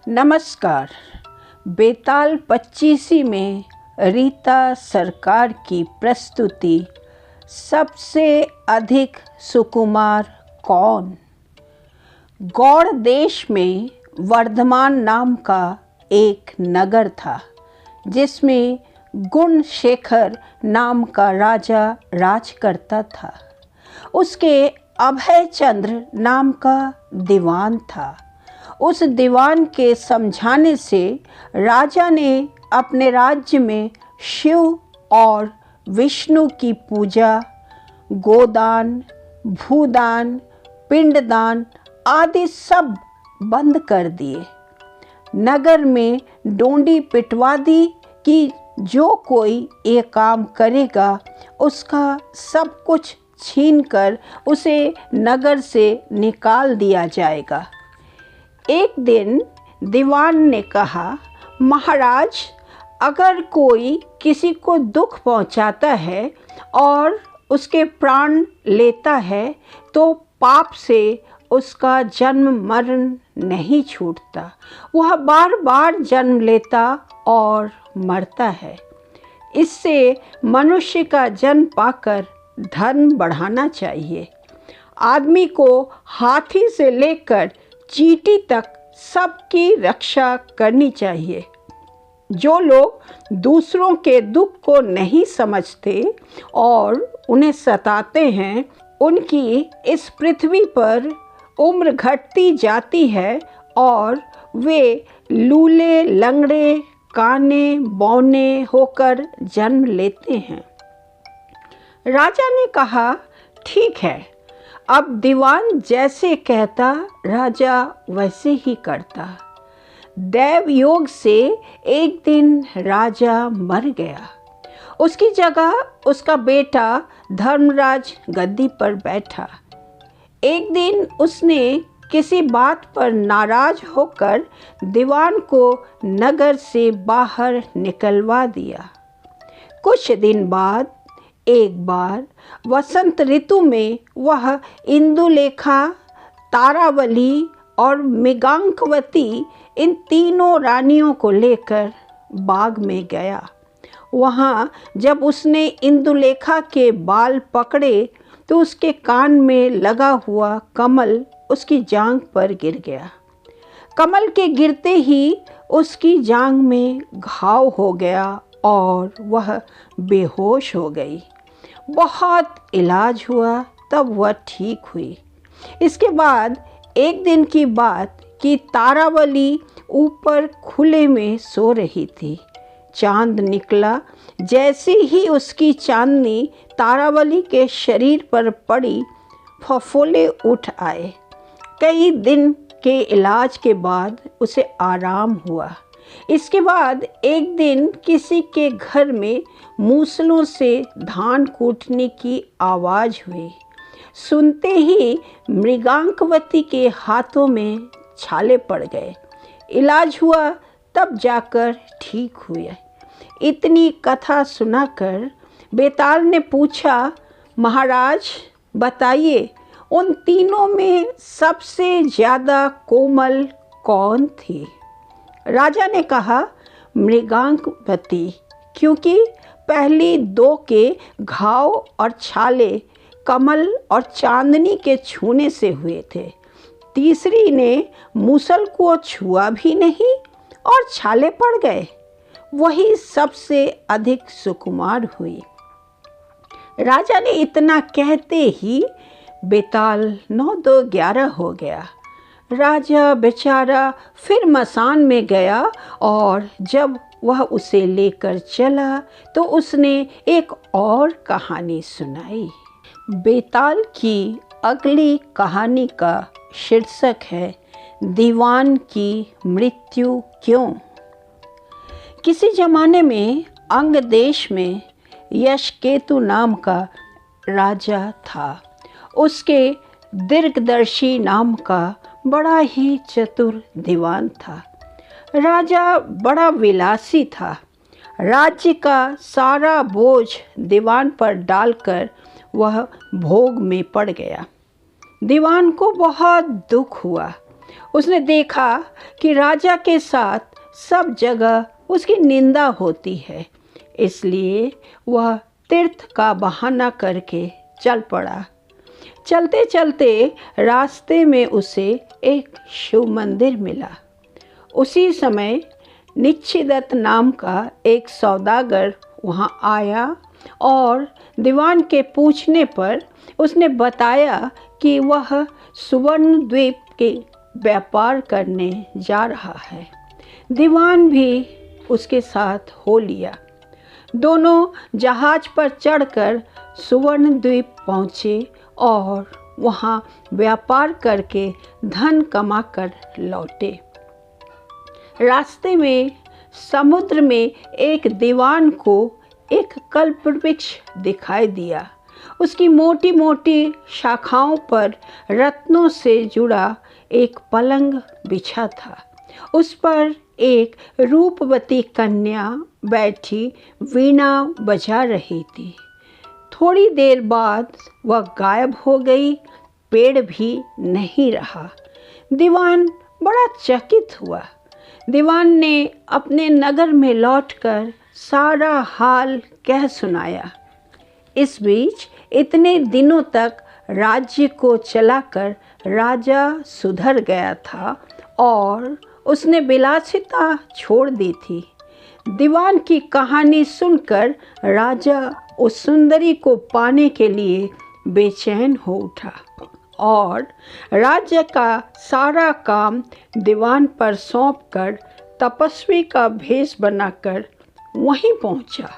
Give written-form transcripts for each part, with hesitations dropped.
नमस्कार। बेताल 25 में रीता सरकार की प्रस्तुति सबसे अधिक सुकुमार कौन। गौड़ देश में वर्धमान नाम का एक नगर था जिसमें गुणशेखर नाम का राजा राज करता था। उसके अभय चंद्र नाम का दीवान था। उस दीवान के समझाने से राजा ने अपने राज्य में शिव और विष्णु की पूजा, गोदान, भूदान, पिंडदान आदि सब बंद कर दिए। नगर में डोंडी पिटवा दी कि जो कोई ये काम करेगा उसका सब कुछ छीनकर उसे नगर से निकाल दिया जाएगा। एक दिन दीवान ने कहा, महाराज, अगर कोई किसी को दुख पहुंचाता है और उसके प्राण लेता है तो पाप से उसका जन्म मरण नहीं छूटता, वह बार बार जन्म लेता और मरता है। इससे मनुष्य का जन्म पाकर धर्म बढ़ाना चाहिए। आदमी को हाथी से लेकर चींटी तक सबकी रक्षा करनी चाहिए। जो लोग दूसरों के दुख को नहीं समझते और उन्हें सताते हैं, उनकी इस पृथ्वी पर उम्र घटती जाती है और वे लूले, लंगड़े, काने, बौने होकर जन्म लेते हैं। राजा ने कहा, ठीक है। अब दीवान जैसे कहता राजा वैसे ही करता। दैव योग से एक दिन राजा मर गया। उसकी जगह उसका बेटा धर्मराज गद्दी पर बैठा। एक दिन उसने किसी बात पर नाराज होकर दीवान को नगर से बाहर निकलवा दिया। कुछ दिन बाद एक बार वसंत ऋतु में वह इंदुलेखा, तारावली और मृगांकवती इन तीनों रानियों को लेकर बाग में गया। वहाँ जब उसने इंदुलेखा के बाल पकड़े तो उसके कान में लगा हुआ कमल उसकी जांघ पर गिर गया। कमल के गिरते ही उसकी जांघ में घाव हो गया और वह बेहोश हो गई। बहुत इलाज हुआ तब वह ठीक हुई। इसके बाद एक दिन की बात कि तारावली ऊपर खुले में सो रही थी। चांद निकला। जैसे ही उसकी चांदनी तारावली के शरीर पर पड़ी, फफोले उठ आए। कई दिन के इलाज के बाद उसे आराम हुआ। इसके बाद एक दिन किसी के घर में मूसलों से धान कूटने की आवाज़ हुई। सुनते ही मृगांकवती के हाथों में छाले पड़ गए। इलाज हुआ तब जाकर ठीक हुए। इतनी कथा सुनाकर बेताल ने पूछा, महाराज बताइए, उन तीनों में सबसे ज़्यादा कोमल कौन थी। राजा ने कहा, मृगांकवती, क्योंकि पहली दो के घाव और छाले कमल और चांदनी के छूने से हुए थे। तीसरी ने मूसल को छुआ भी नहीं और छाले पड़ गए। वही सबसे अधिक सुकुमार हुई। राजा ने इतना कहते ही बेताल 9-2-11 हो गया। राजा बेचारा फिर मसान में गया और जब वह उसे लेकर चला तो उसने एक और कहानी सुनाई। बेताल की अगली कहानी का शीर्षक है, दीवान की मृत्यु क्यों। किसी जमाने में अंग देश में यशकेतु नाम का राजा था। उसके दीर्घदर्शी नाम का बड़ा ही चतुर दीवान था। राजा बड़ा विलासी था। राज्य का सारा बोझ दीवान पर डालकर वह भोग में पड़ गया। दीवान को बहुत दुख हुआ। उसने देखा कि राजा के साथ सब जगह उसकी निंदा होती है, इसलिए वह तीर्थ का बहाना करके चल पड़ा। चलते चलते रास्ते में उसे एक शिव मंदिर मिला। उसी समय निश्चिदत्त नाम का एक सौदागर वहाँ आया और दीवान के पूछने पर उसने बताया कि वह सुवर्ण द्वीप के व्यापार करने जा रहा है। दीवान भी उसके साथ हो लिया। दोनों जहाज पर चढ़कर सुवर्ण द्वीप पहुँचे और वहाँ व्यापार करके धन कमाकर लौटे। रास्ते में समुद्र में एक दीवान को एक कल्पवृक्ष दिखाई दिया। उसकी मोटी मोटी शाखाओं पर रत्नों से जुड़ा एक पलंग बिछा था। उस पर एक रूपवती कन्या बैठी वीणा बजा रही थी। थोड़ी देर बाद वह गायब हो गई, पेड़ भी नहीं रहा। दीवान बड़ा चकित हुआ। दीवान ने अपने नगर में लौटकर सारा हाल कह सुनाया। इस बीच इतने दिनों तक राज्य को चलाकर राजा सुधर गया था और उसने विलासिता छोड़ दी थी। दीवान की कहानी सुनकर राजा उस सुंदरी को पाने के लिए बेचैन हो उठा और राज्य का सारा काम दीवान पर सौंपकर तपस्वी का भेष बनाकर वहीं पहुंचा।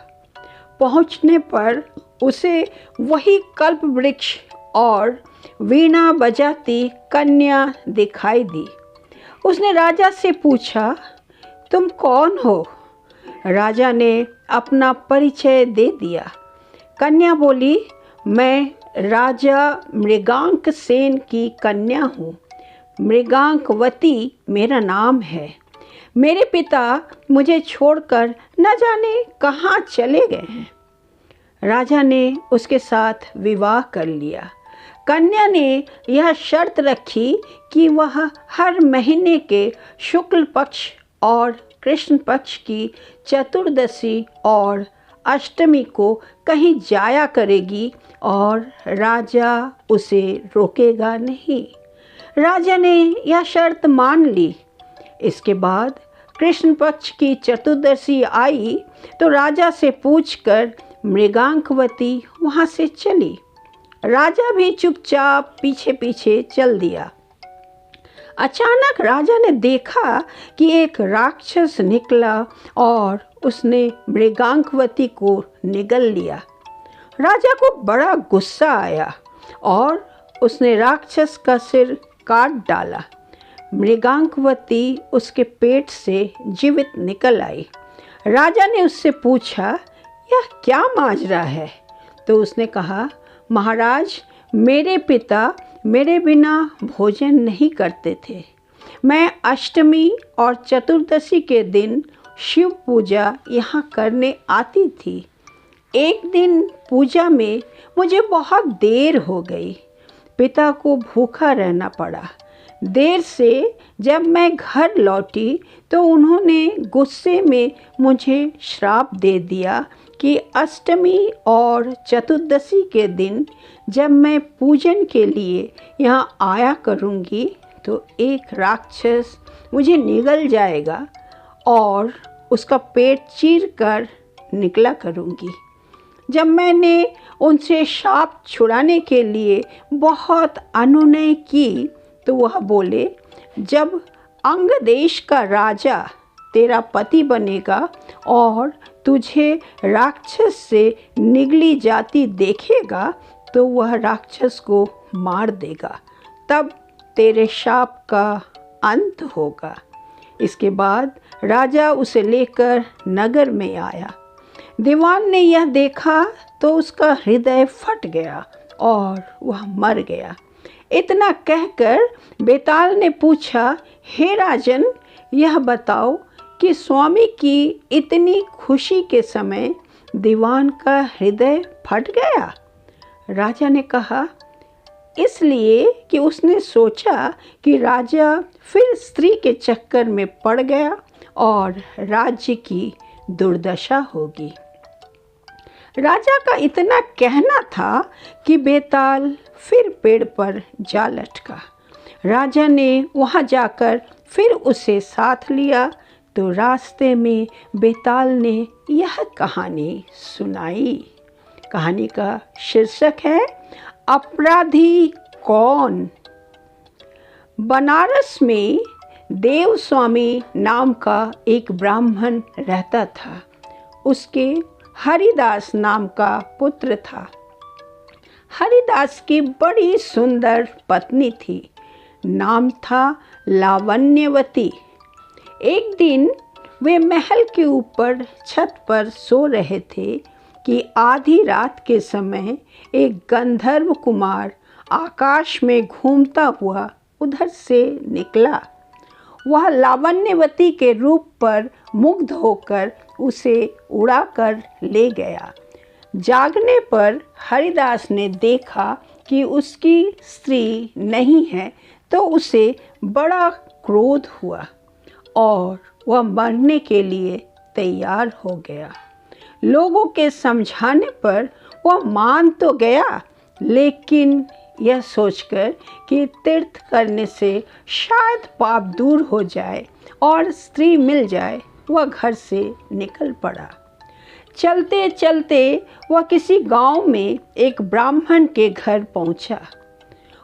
पहुंचने पर उसे वही कल्प वृक्ष और वीणा बजाती कन्या दिखाई दी। उसने राजा से पूछा, तुम कौन हो? राजा ने अपना परिचय दे दिया। कन्या बोली, मैं राजा मृगांक सेन की कन्या हूँ। मृगांकवती मेरा नाम है। मेरे पिता मुझे छोड़कर न जाने कहाँ चले गए हैं। राजा ने उसके साथ विवाह कर लिया। कन्या ने यह शर्त रखी कि वह हर महीने के शुक्ल पक्ष और कृष्ण पक्ष की चतुर्दशी और अष्टमी को कहीं जाया करेगी और राजा उसे रोकेगा नहीं। राजा ने यह शर्त मान ली। इसके बाद कृष्ण पक्ष की चतुर्दशी आई तो राजा से पूछकर मृगांकवती वहाँ से चली। राजा भी चुपचाप पीछे पीछे चल दिया। अचानक राजा ने देखा कि एक राक्षस निकला और उसने मृगांकवती को निगल लिया। राजा को बड़ा गुस्सा आया और उसने राक्षस का सिर काट डाला। मृगांकवती उसके पेट से जीवित निकल आई। राजा ने उससे पूछा, यह क्या माजरा है? तो उसने कहा, महाराज, मेरे पिता मेरे बिना भोजन नहीं करते थे। मैं अष्टमी और चतुर्दशी के दिन शिव पूजा यहाँ करने आती थी। एक दिन पूजा में मुझे बहुत देर हो गई। पिता को भूखा रहना पड़ा। देर से जब मैं घर लौटी तो उन्होंने गुस्से में मुझे श्राप दे दिया कि अष्टमी और चतुर्दशी के दिन जब मैं पूजन के लिए यहाँ आया करूँगी तो एक राक्षस मुझे निगल जाएगा और उसका पेट चीर कर निकला करूँगी। जब मैंने उनसे शाप छुड़ाने के लिए बहुत अनुनय की तो वह बोले, जब अंग देश का राजा तेरा पति बनेगा और तुझे राक्षस से निगली जाती देखेगा तो वह राक्षस को मार देगा, तब तेरे शाप का अंत होगा। इसके बाद राजा उसे लेकर नगर में आया। दीवान ने यह देखा तो उसका हृदय फट गया और वह मर गया। इतना कहकर बेताल ने पूछा, हे राजन, यह बताओ कि स्वामी की इतनी खुशी के समय दीवान का हृदय फट गया। राजा ने कहा, इसलिए कि उसने सोचा कि राजा फिर स्त्री के चक्कर में पड़ गया और राज्य की दुर्दशा होगी। राजा का इतना कहना था कि बेताल फिर पेड़ पर जा लटका। राजा ने वहाँ जाकर फिर उसे साथ लिया तो रास्ते में बेताल ने यह कहानी सुनाई। कहानी का शीर्षक है अपराधी कौन। बनारस में देव स्वामी नाम का एक ब्राह्मण रहता था। उसके हरिदास नाम का पुत्र था। हरिदास की बड़ी सुंदर पत्नी थी। नाम था लावण्यवती। एक दिन वे महल के ऊपर छत पर सो रहे थे कि आधी रात के समय एक गंधर्व कुमार आकाश में घूमता हुआ उधर से निकला। वह लावण्यवती के रूप पर मुग्ध होकर उसे उड़ाकर ले गया। जागने पर हरिदास ने देखा कि उसकी स्त्री नहीं है तो उसे बड़ा क्रोध हुआ और वह मरने के लिए तैयार हो गया। लोगों के समझाने पर वह मान तो गया, लेकिन यह सोचकर कि तीर्थ करने से शायद पाप दूर हो जाए और स्त्री मिल जाए, वह घर से निकल पड़ा। चलते चलते वह किसी गांव में एक ब्राह्मण के घर पहुंचा।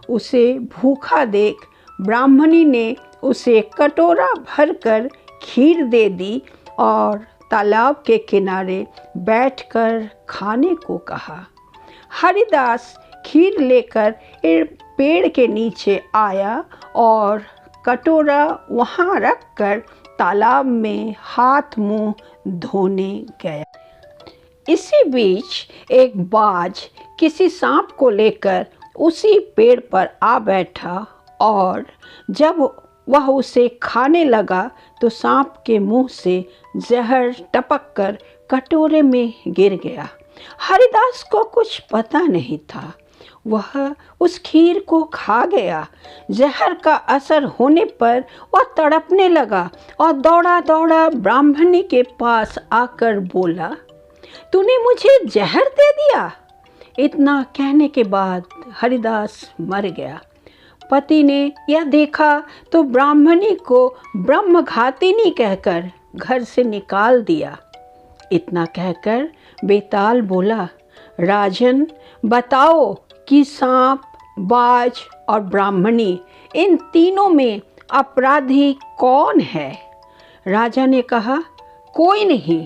उसे भूखा देख ब्राह्मणी ने उसे कटोरा भरकर खीर दे दी और तालाब के किनारे बैठकर खाने को कहा। हरिदास खीर लेकर पेड़ के नीचे आया और कटोरा वहाँ रखकर तालाब में हाथ मुंह धोने गया। इसी बीच एक बाज किसी सांप को लेकर उसी पेड़ पर आ बैठा और जब वह उसे खाने लगा तो सांप के मुंह से जहर टपक कर कटोरे में गिर गया। हरिदास को कुछ पता नहीं था। वह उस खीर को खा गया। जहर का असर होने पर वह तड़पने लगा और दौड़ा दौड़ा ब्राह्मणी के पास आकर बोला, तूने मुझे जहर दे दिया। इतना कहने के बाद हरिदास मर गया। पति ने यह देखा तो ब्राह्मणी को ब्रह्मघातिनी कहकर घर से निकाल दिया। इतना कहकर बेताल बोला, राजन बताओ कि सांप, बाज और ब्राह्मणी इन तीनों में अपराधी कौन है? राजा ने कहा, कोई नहीं।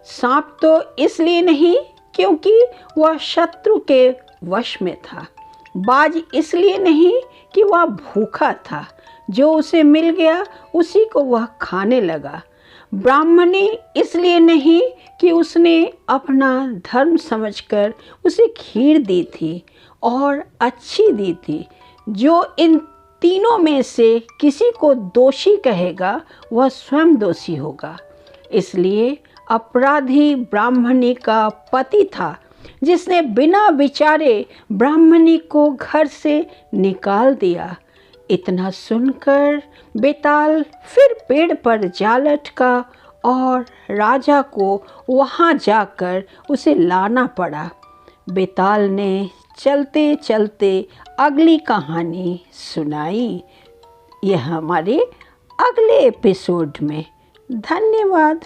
सांप तो इसलिए नहीं क्योंकि वह शत्रु के वश में था। बाज इसलिए नहीं कि वह भूखा था, जो उसे मिल गया उसी को वह खाने लगा। ब्राह्मणी इसलिए नहीं कि उसने अपना धर्म समझकर उसे खीर दी थी और अच्छी दी थी। जो इन तीनों में से किसी को दोषी कहेगा वह स्वयं दोषी होगा। इसलिए अपराधी ब्राह्मणी का पति था, जिसने बिना विचारे ब्राह्मणी को घर से निकाल दिया। इतना सुनकर बेताल फिर पेड़ पर जा लटका और राजा को वहाँ जाकर उसे लाना पड़ा। बेताल ने चलते चलते अगली कहानी सुनाई। यह हमारे अगले एपिसोड में। धन्यवाद।